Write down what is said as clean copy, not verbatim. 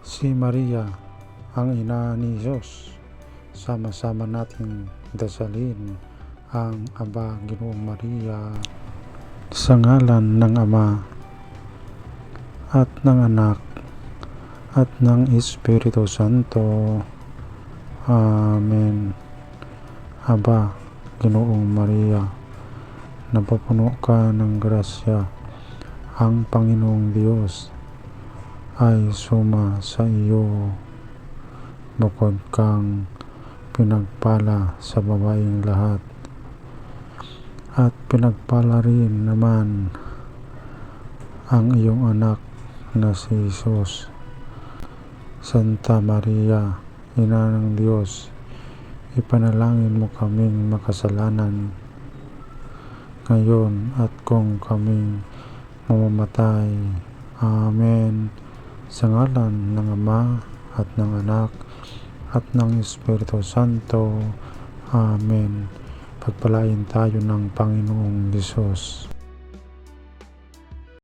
Si Maria, ang ina ni Jesus. Sama-sama nating dasalin ang Aba Ginoong Maria sa ngalan ng Ama at ng Anak at ng Espiritu Santo. Amen. Aba Ginoong Maria, napapuno ka ng grasya, ang Panginoong Diyos ay suma sa iyo. Bukod kang pinagpala sa babaeng lahat, at pinagpala rin naman ang iyong anak na si Jesus. Santa Maria, Ina ng Diyos, ipanalangin mo kaming makasalanan ngayon at kung kaming mamamatay. Amen. Sa ngalan ng Ama at ng Anak at ng Espiritu Santo. Amen. Pagpalain tayo ng Panginoong Hesus.